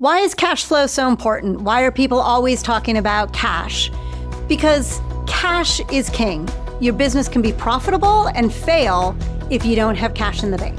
Why is cash flow so important? Why are people always talking about cash? Because cash is king. Your business can be profitable and fail if you don't have cash in the bank.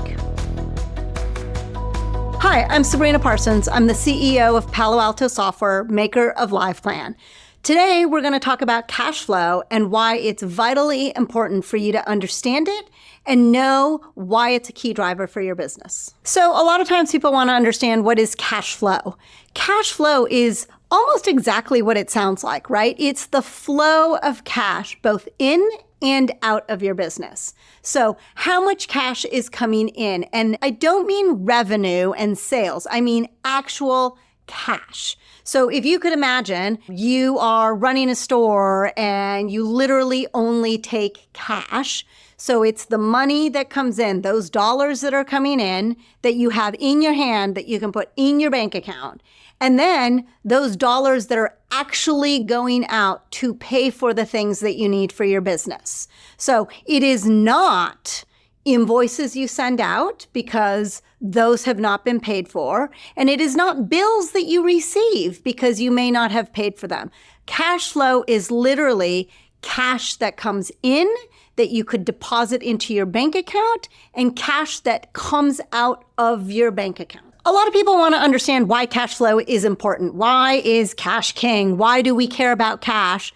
Hi, I'm Sabrina Parsons. I'm the CEO of Palo Alto Software, maker of LivePlan. Today, we're going to talk about cash flow and why it's vitally important for you to understand it and know why it's a key driver for your business. So a lot of times people want to understand what is cash flow. Cash flow is almost exactly what it sounds like, right? It's the flow of cash both in and out of your business. So how much cash is coming in? And I don't mean revenue and sales. I mean actual cash. So if you could imagine you are running a store and you literally only take cash. So it's the money that comes in, those dollars that are coming in that you have in your hand that you can put in your bank account. And then those dollars that are actually going out to pay for the things that you need for your business. So it is not invoices you send out because those have not been paid for. And it is not bills that you receive because you may not have paid for them. Cash flow is literally cash that comes in that you could deposit into your bank account and cash that comes out of your bank account. A lot of people want to understand why cash flow is important. Why is cash king? Why do we care about cash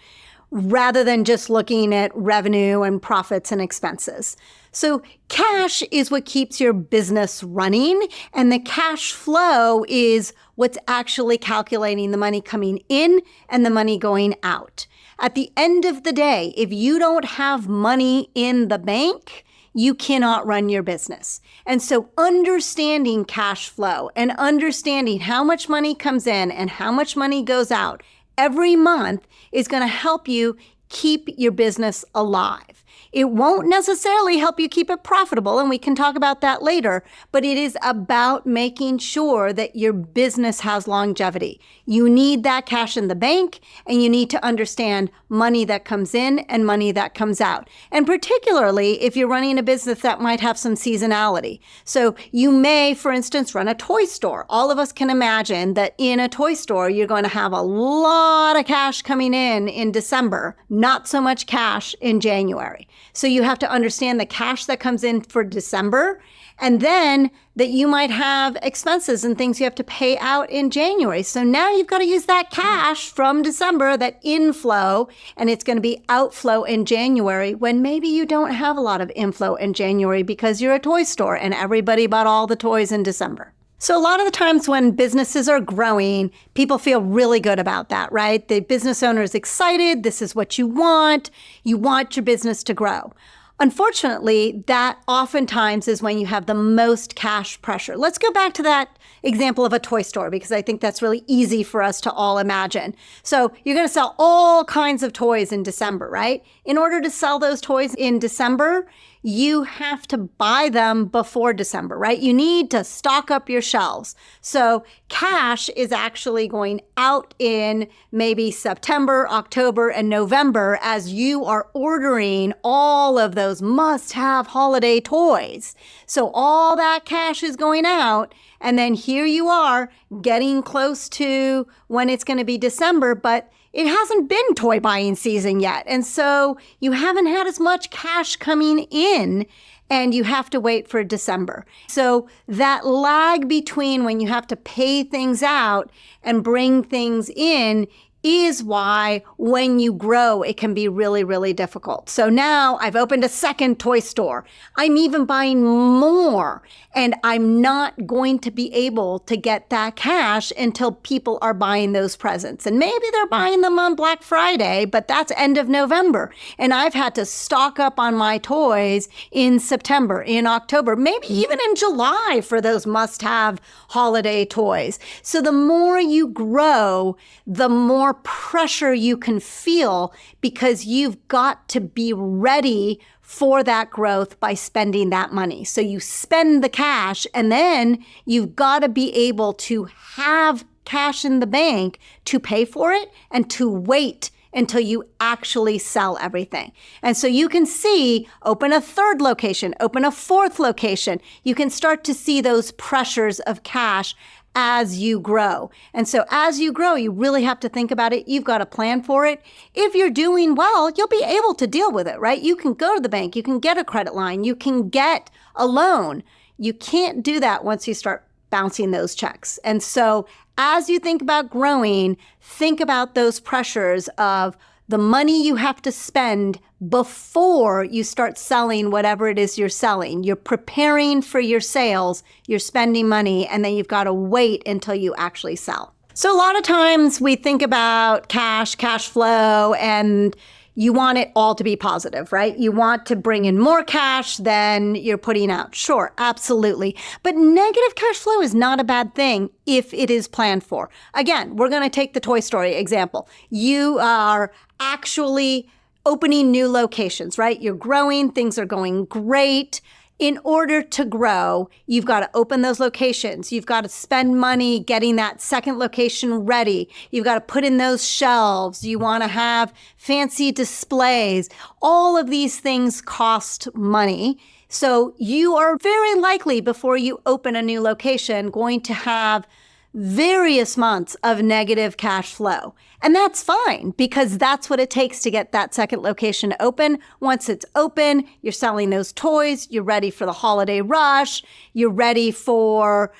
rather than just looking at revenue and profits and expenses? So cash is what keeps your business running, and the cash flow is what's actually calculating the money coming in and the money going out. At the end of the day, if you don't have money in the bank, you cannot run your business. And so understanding cash flow and understanding how much money comes in and how much money goes out every month is going to help you keep your business alive. It won't necessarily help you keep it profitable, and we can talk about that later, but it is about making sure that your business has longevity. You need that cash in the bank, and you need to understand money that comes in and money that comes out. And particularly if you're running a business that might have some seasonality. So you may, for instance, run a toy store. All of us can imagine that in a toy store, you're going to have a lot of cash coming in December, not so much cash in January. So you have to understand the cash that comes in for December, and then that you might have expenses and things you have to pay out in January. So now you've got to use that cash from December, that inflow, and it's going to be outflow in January when maybe you don't have a lot of inflow in January because you're a toy store and everybody bought all the toys in December. So a lot of the times when businesses are growing, people feel really good about that, right? The business owner is excited. This is what you want. You want your business to grow. Unfortunately, that oftentimes is when you have the most cash pressure. Let's go back to that example of a toy store because I think that's really easy for us to all imagine. So you're going to sell all kinds of toys in December, right? In order to sell those toys in December, you have to buy them before December, right? You need to stock up your shelves. So cash is actually going out in maybe September, October, and November as you are ordering all of those must-have holiday toys. So all that cash is going out, and then here you are getting close to when it's going to be December, but it hasn't been toy buying season yet. And so you haven't had as much cash coming in and you have to wait for December. So that lag between when you have to pay things out and bring things in is why when you grow, it can be really, really difficult. So now I've opened a second toy store. I'm even buying more, and I'm not going to be able to get that cash until people are buying those presents. And maybe they're buying them on Black Friday, but that's end of November. And I've had to stock up on my toys in September, in October, maybe even in July for those must-have holiday toys. So the more you grow, the more pressure you can feel because you've got to be ready for that growth by spending that money. So you spend the cash and then you've got to be able to have cash in the bank to pay for it and to wait until you actually sell everything. And so you can see, open a third location, open a fourth location. You can start to see those pressures of cash as you grow. And so as you grow, you really have to think about it. You've got to plan for it. If you're doing well, you'll be able to deal with it, right? You can go to the bank, you can get a credit line, you can get a loan. You can't do that once you start bouncing those checks. And so as you think about growing, think about those pressures of the money you have to spend before you start selling whatever it is you're selling. You're preparing for your sales, you're spending money, and then you've got to wait until you actually sell. So a lot of times we think about cash flow, and you want it all to be positive, right? You want to bring in more cash than you're putting out. Sure, absolutely. But negative cash flow is not a bad thing if it is planned for. Again, we're going to take the Toy Story example. You are actually opening new locations, right? You're growing, things are going great. In order to grow, you've got to open those locations. You've got to spend money getting that second location ready. You've got to put in those shelves. You want to have fancy displays. All of these things cost money. So you are very likely, before you open a new location, going to have various months of negative cash flow. And that's fine, because that's what it takes to get that second location open. Once it's open, you're selling those toys, you're ready for the holiday rush, you're ready for,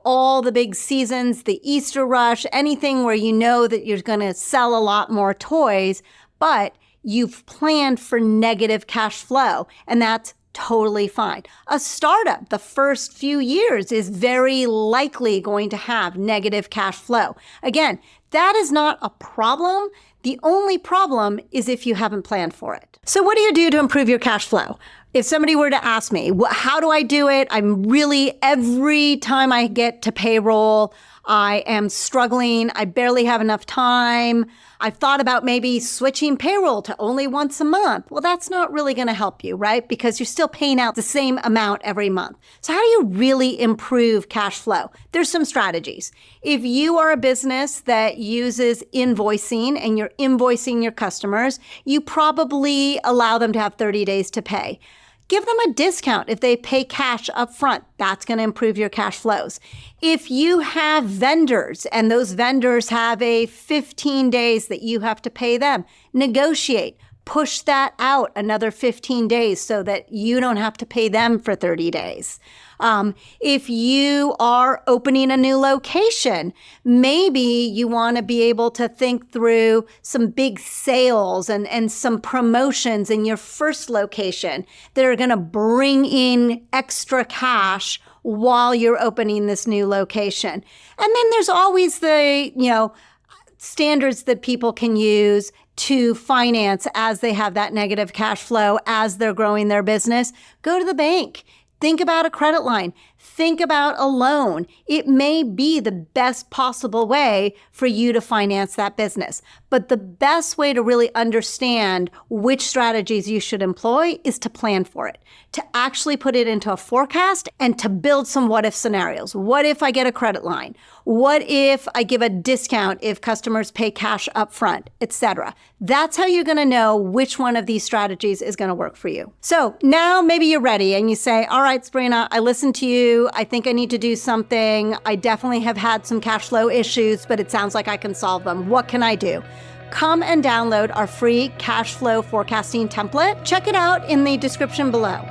all the big seasons, the Easter rush, anything where you know that you're going to sell a lot more toys, but you've planned for negative cash flow, and that's totally fine. A startup, the first few years, is very likely going to have negative cash flow. Again, that is not a problem. The only problem is if you haven't planned for it. So what do you do to improve your cash flow? If somebody were to ask me, how do I do it? Every time I get to payroll, I am struggling. I barely have enough time. I've thought about maybe switching payroll to only once a month. Well, that's not really going to help you, right? Because you're still paying out the same amount every month. So how do you really improve cash flow? There's some strategies. If you are a business that uses invoicing and you're invoicing your customers, you probably allow them to have 30 days to pay. Give them a discount if they pay cash up front. That's going to improve your cash flows. If you have vendors and those vendors have a 15 days that you have to pay them, negotiate. Push that out another 15 days so that you don't have to pay them for 30 days. If you are opening a new location, maybe you want to be able to think through some big sales and some promotions in your first location that are going to bring in extra cash while you're opening this new location. And then there's always the, standards that people can use to finance as they have that negative cash flow, as they're growing their business. Go to the bank. Think about a credit line. Think about a loan. It may be the best possible way for you to finance that business. But the best way to really understand which strategies you should employ is to plan for it, to actually put it into a forecast and to build some what if scenarios. What if I get a credit line? What if I give a discount if customers pay cash up front, etc.? That's how you're going to know which one of these strategies is going to work for you. So now maybe you're ready and you say, all right, Sabrina, I listened to you. I think I need to do something. I definitely have had some cash flow issues, but it sounds like I can solve them. What can I do? Come and download our free cash flow forecasting template. Check it out in the description below.